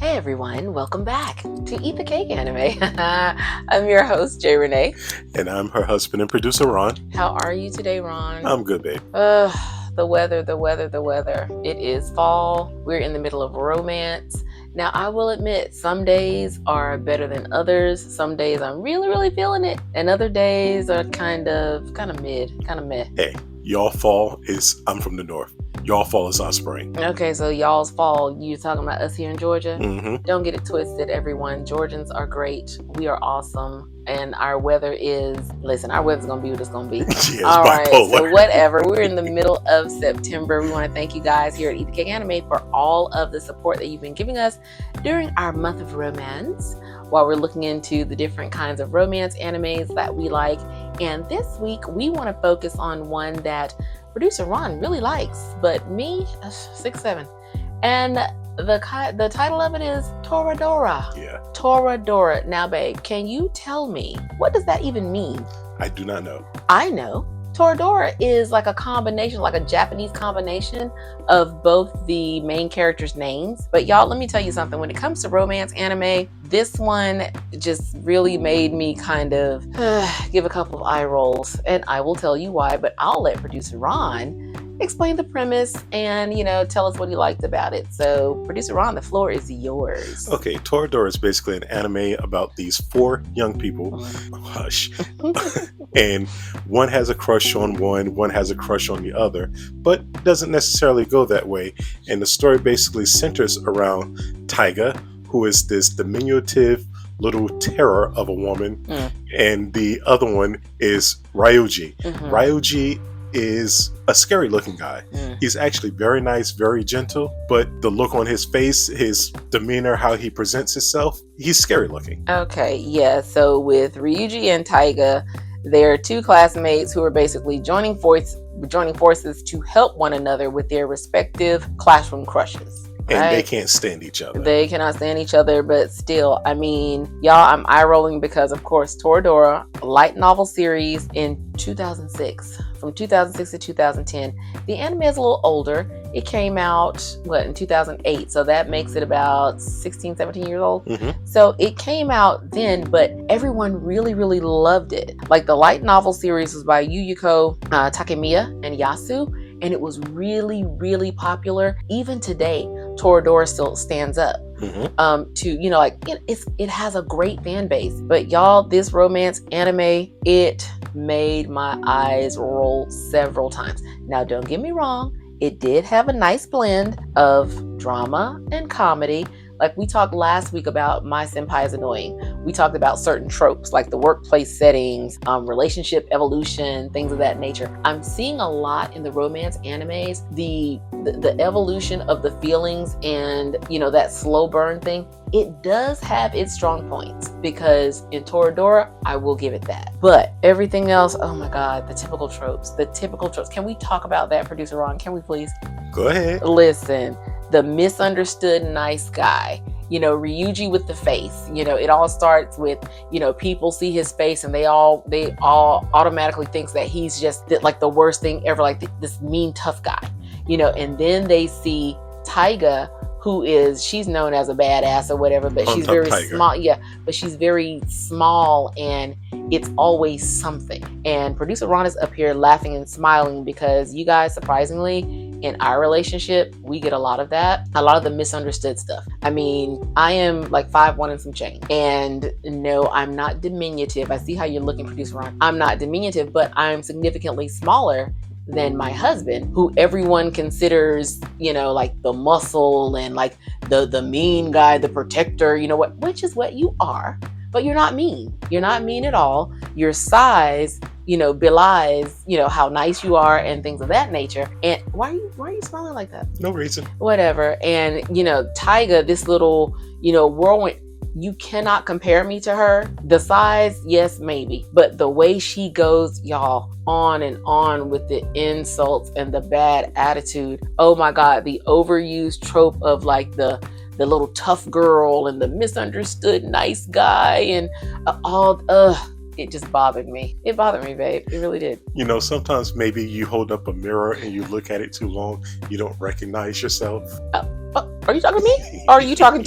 Hey everyone, welcome back to Eat the Cake Anime. I'm your host, Jay Renee. And I'm her husband and producer, Ron. How are you today, Ron? I'm good, babe. The weather. It is fall. We're in the middle of romance. Now, I will admit, some days are better than others. Some days I'm really feeling it. And other days are kind of mid, kind of meh. Hey, y'all fall is, I'm from the north. Y'all fall is our spring. Okay, so y'all's fall, you talking about us here in Georgia? Mm-hmm. Don't get it twisted, everyone. Georgians are great. We are awesome. And our weather is, our weather's going to be what it's going to be. Yeah, all right, bipolar. So whatever. We're in the middle of September. We want to thank you guys here at Eat the Cake Anime for all of the support that you've been giving us during our month of romance while we're looking into the different kinds of romance animes that we like. And this week, we want to focus on one that producer Ron really likes, but me, 6'7". And the title of it is Toradora. Yeah. Toradora. Now, babe, can you tell me, what does that even mean? I do not know. I know. Toradora is like a combination, like a Japanese combination of both the main characters' names. But y'all, let me tell you something. When it comes to romance anime, this one just really made me kind of give a couple of eye rolls. And I will tell you why, but I'll let producer Ron explain the premise and, tell us what he liked about it. So, producer Ron, the floor is yours. Okay, Toradora is basically an anime about these 4 young people. Hush. And one has a crush on one has a crush on the other, but doesn't necessarily go that way. And the story basically centers around Taiga, who is this diminutive little terror of a woman, and the other one is Ryuji. Ryuji is a scary looking guy. He's actually very nice, very gentle, but the look on his face, his demeanor, how he presents himself, he's scary looking. Okay, yeah, so with Ryuji and Taiga, they're 2 classmates who are basically joining forces to help one another with their respective classroom crushes. And right? they can't stand each other. They cannot stand each other, but still, y'all, I'm eye rolling because, of course, Toradora, a light novel series in 2006. From 2006 to 2010. The anime is a little older. It came out, in 2008. So that makes it about 16, 17 years old. So it came out then, but everyone really loved it. Like, the light novel series was by Yuyuko Takemiya and Yasu. And it was really popular. Even today, Toradora still stands up it has a great fan base. But y'all, this romance anime, it made my eyes roll several times. Now, don't get me wrong, it did have a nice blend of drama and comedy. Like we talked last week about My Senpai is Annoying. We talked about certain tropes like the workplace settings, relationship evolution, things of that nature. I'm seeing a lot in the romance animes, the evolution of the feelings and, that slow burn thing. It does have its strong points because in Toradora, I will give it that. But everything else, oh my God, the typical tropes. Can we talk about that, producer Ron? Can we please? Go ahead. Listen, the misunderstood nice guy, Ryuji with the face, it all starts with, people see his face and they all automatically thinks that he's just like the worst thing ever, like this mean, tough guy, and then they see Taiga, she's known as a badass or whatever, but she's very small. Yeah, but she's very small and it's always something. And producer Ron is up here laughing and smiling because you guys, surprisingly, in our relationship, we get a lot of that, a lot of the misunderstood stuff. I am like 5'1" and some change. And no, I'm not diminutive. I see how you're looking, producer Ron. I'm not diminutive, but I'm significantly smaller than my husband, who everyone considers, like the muscle and like the mean guy, the protector, which is what you are, but you're not mean. You're not mean at all. Your size, belies, how nice you are and things of that nature. And why are you smiling like that? No reason. Whatever. And, Taiga, this little, whirlwind, you cannot compare me to her. The size, yes, maybe. But the way she goes, y'all, on and on with the insults and the bad attitude. Oh my God, the overused trope of like the little tough girl and the misunderstood nice guy and it just bothered me. It bothered me, babe. It really did. Sometimes maybe you hold up a mirror and you look at it too long, you don't recognize yourself. Are you talking to me? Or are you talking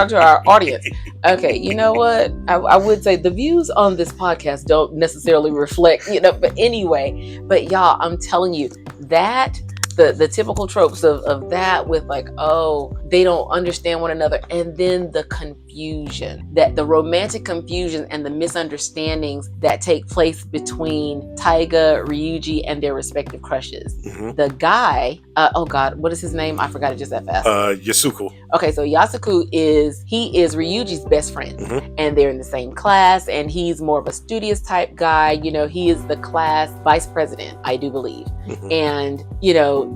to our audience? Okay, you know what? I would say the views on this podcast don't necessarily reflect, but anyway, but y'all, I'm telling you that the typical tropes of that with like, oh, they don't understand one another, and then the confusion, that the romantic confusion and the misunderstandings that take place between Taiga, Ryuji, and their respective crushes. The guy, oh god, what is his name? I forgot it just that fast. Yasuko. Okay, so Yasuko is Ryuji's best friend, and they're in the same class, and he's more of a studious type guy. He is the class vice president, I do believe. And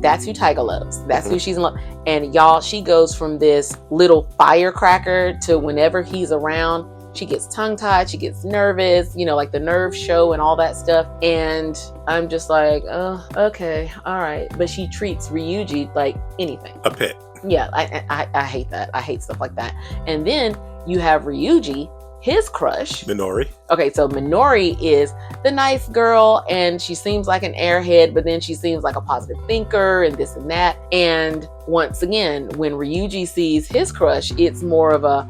that's who Taiga loves. That's who she's in love. And y'all, she goes from this little firecracker to whenever he's around, she gets tongue-tied, she gets nervous, like the nerve show and all that stuff. And I'm just like, oh, okay, all right. But she treats Ryuji like anything. A pet. Yeah, I hate that. I hate stuff like that. And then you have Ryuji, his crush. Minori. Okay, so Minori is the nice girl, and she seems like an airhead, but then she seems like a positive thinker and this and that. And once again, when Ryuji sees his crush, it's more of a,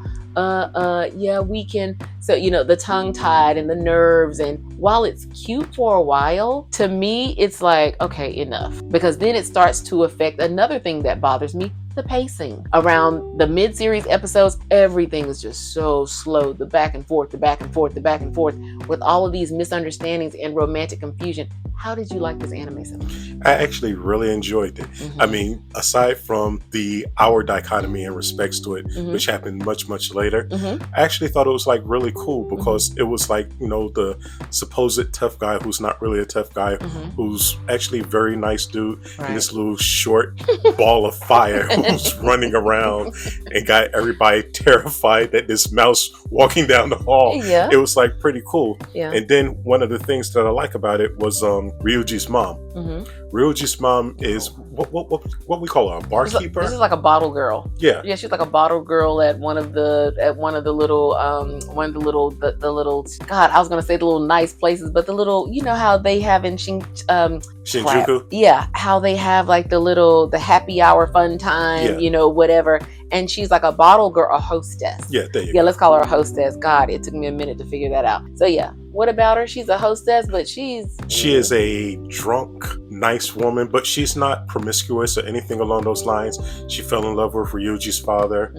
yeah, we can. So, the tongue tied and the nerves. And while it's cute for a while, to me, it's like, okay, enough. Because then it starts to affect another thing that bothers me. The pacing around the mid-series episodes, everything is just so slow. The back and forth with all of these misunderstandings and romantic confusion. How did you like this anime so much? I actually really enjoyed it. I mean, aside from the hour dichotomy in respects to it, which happened much, much later, I actually thought it was like really cool because it was like, the supposed tough guy who's not really a tough guy, who's actually a very nice dude, and this little short ball of fire who's running around and got everybody terrified that this mouse walking down the hall. Yeah. It was like pretty cool. Yeah. And then one of the things that I like about it was Ryuji's mom. Ryuji's mom is what we call her, a barkeeper. This is like a bottle girl. Yeah, she's like a bottle girl at one of the little God, I was gonna say the little nice places, but the little, how they have in Shinjuku. Yeah, how they have like the happy hour fun time, whatever. And she's like a bottle girl, a hostess. Yeah, there you go. Let's call her a hostess. God, it took me a minute to figure that out. So yeah, what about her? She's a hostess, but she is a drunk, nice woman, but she's not promiscuous or anything along those lines. She fell in love with Ryuji's father.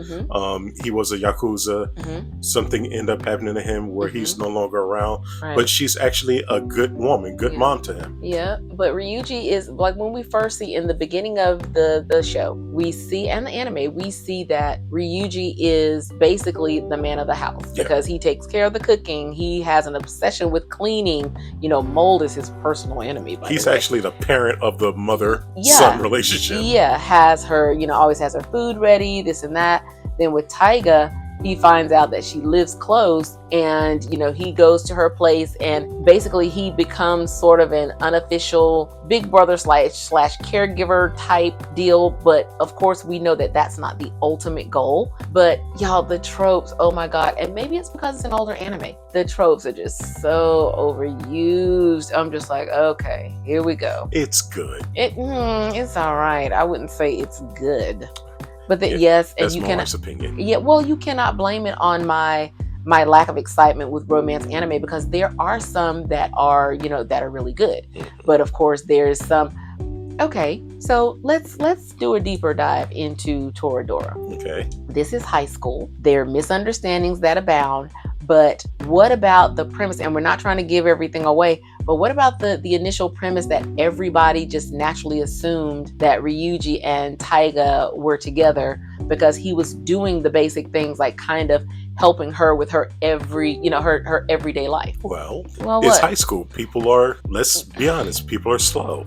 He was a Yakuza. Something ended up happening to him where he's no longer around. Right. But she's actually a good woman, good mom to him. Yeah, but Ryuji is like, when we first see in the beginning of the show, we see, and the anime, we see that Ryuji is basically the man of the house because he takes care of the cooking. He has an obsession with cleaning. Mold is his personal enemy. He's actually the parent of the mother-son relationship. Yeah, has her, always has her food ready, this and that. Then with Taiga, he finds out that she lives close, and he goes to her place, and basically he becomes sort of an unofficial big brother slash caregiver type deal. But of course we know that that's not the ultimate goal. But y'all, the tropes, oh my god. And maybe it's because it's an older anime, the tropes are just so overused. I'm just like, okay, here we go. It's good. It's all right. I wouldn't say it's good. But and you cannot. Opinion. Yeah, well, you cannot blame it on my lack of excitement with romance anime, because there are some that are, that are really good. But of course, there's some. Okay, so let's do a deeper dive into Toradora. Okay. This is high school. There are misunderstandings that abound. But what about the premise? And we're not trying to give everything away, but what about the initial premise that everybody just naturally assumed that Ryuji and Taiga were together because he was doing the basic things, like kind of helping her with her her everyday life? Well, it's high school. People are, let's be honest, people are slow.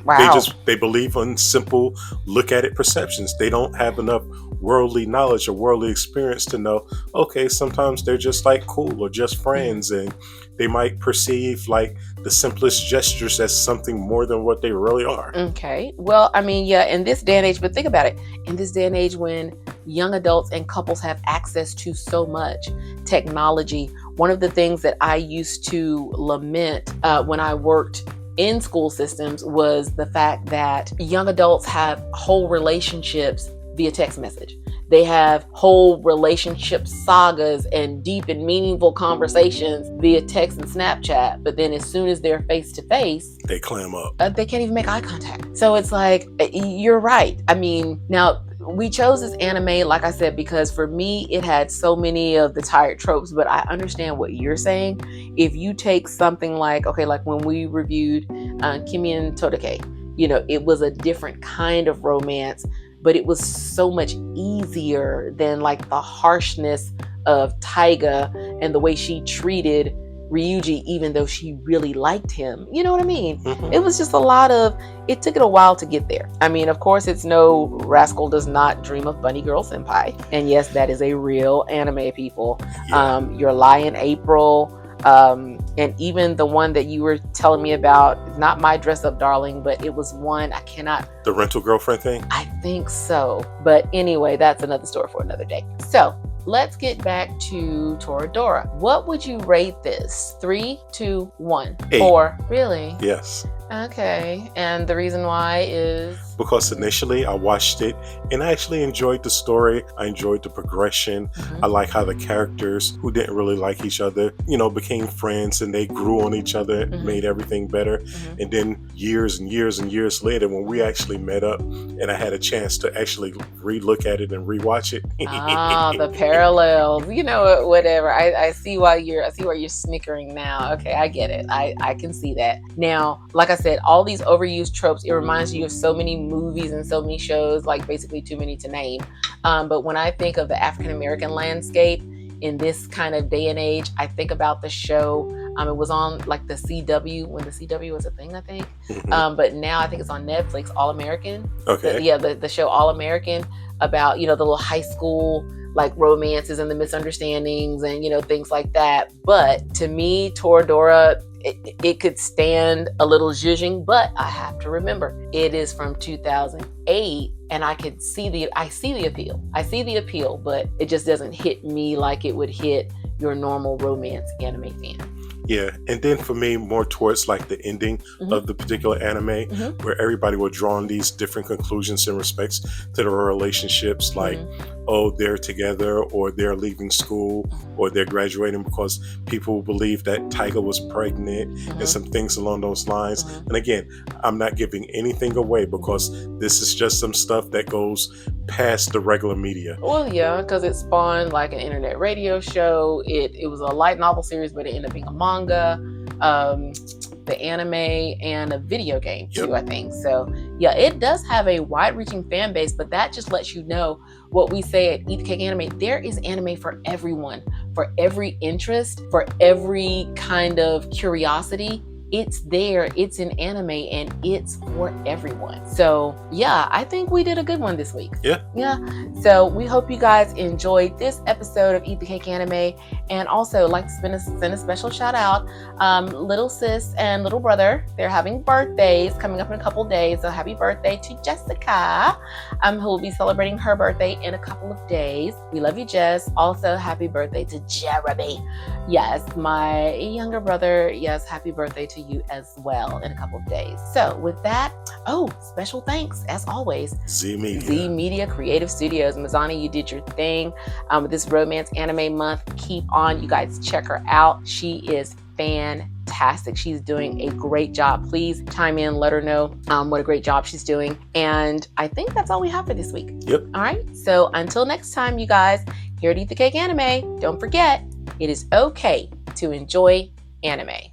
Wow. They believe in simple look at it perceptions. They don't have enough worldly knowledge or worldly experience to know, okay, sometimes they're just like cool or just friends, and they might perceive like the simplest gestures as something more than what they really are. Okay. Well, I mean, yeah, in this day and age, but think about it. In this day and age when young adults and couples have access to so much technology, one of the things that I used to lament when I worked in school systems was the fact that young adults have whole relationships via text message. They have whole relationship sagas and deep and meaningful conversations via text and Snapchat. But then as soon as they're face to face, they clam up. They can't even make eye contact. So it's like, you're right. I mean, now we chose this anime, like I said, because for me, it had so many of the tired tropes, but I understand what you're saying. If you take something like, okay, like when we reviewed Kimi and Todake, you know, it was a different kind of romance, but it was so much easier than like the harshness of Taiga and the way she treated Ryuji, even though she really liked him. You know what I mean? Mm-hmm. It was just a lot of, it took it a while to get there. I mean, of course, it's no Rascal Does Not Dream of Bunny Girl Senpai. And yes, that is a real anime, people. Yeah. Your Lion April, and even the one that you were telling me about, not My Dress Up Darling, but it was one, I cannot. The rental girlfriend thing? I think so. But anyway, that's another story for another day. So let's get back to Toradora. What would you rate this? 3, 2, 1, 8. 4. Really? Yes. Okay. And the reason why is? Because initially I watched it and I actually enjoyed the story. I enjoyed the progression. Mm-hmm. I like how the characters who didn't really like each other, you know, became friends and they grew on each other, Mm-hmm. made everything better. Mm-hmm. And then years and years and years later, when we actually met up and I had a chance to actually re-look at it and rewatch it. The parallels, you know, whatever. I see why you're snickering now. Okay, I get it. I can see that. Now, like I said, all these overused tropes, it reminds you of so many movies and so many shows, like basically too many to name. But when I think of the African American landscape in this kind of day and age, I think about the show. It was on like the CW when the CW was a thing, I think. Mhm. But now I think it's on Netflix, All American. Okay. The show All American, about, you know, the little high school like romances and the misunderstandings and, you know, things like that. But to me, Toradora, it could stand a little zhuzhing, but I have to remember it is from 2008 and I see the appeal. I see the appeal, but it just doesn't hit me like it would hit your normal romance anime fan. Yeah, and then for me, more towards like the ending of the particular anime, where everybody were drawing these different conclusions in respects to their relationships, like, oh, they're together, or they're leaving school, or they're graduating because people believe that Taiga was pregnant, and some things along those lines. And again, I'm not giving anything away because this is just some stuff that goes past the regular media. Well, yeah, because it spawned like an internet radio show. It was a light novel series, but it ended up being a manga, the anime, and a video game too, I think. So yeah, it does have a wide-reaching fan base, but that just lets you know what we say at Eat the Cake Anime. There is anime for everyone, for every interest, for every kind of curiosity. It's there, it's an anime, and it's for everyone. So yeah, I think we did a good one this week. Yeah. So we hope you guys enjoyed this episode of Eat the Cake Anime, and also like to send a special shout out. Little sis and little brother, they're having birthdays coming up in a couple days. So happy birthday to Jessica, who will be celebrating her birthday in a couple of days. We love you, Jess. Also, happy birthday to Jeremy. Yes, my younger brother. Yes, happy birthday to you as well in a couple of days. So with that, special thanks as always, Z Media Creative Studios. Mazani, you did your thing with this romance anime month. Keep on, you guys, check her out. She is fantastic. She's doing a great job. Please chime in, let her know what a great job she's doing. And I think that's all we have for this week. Yep. All right, so until next time, you guys, here at Eat the Cake Anime, don't forget, it is okay to enjoy anime.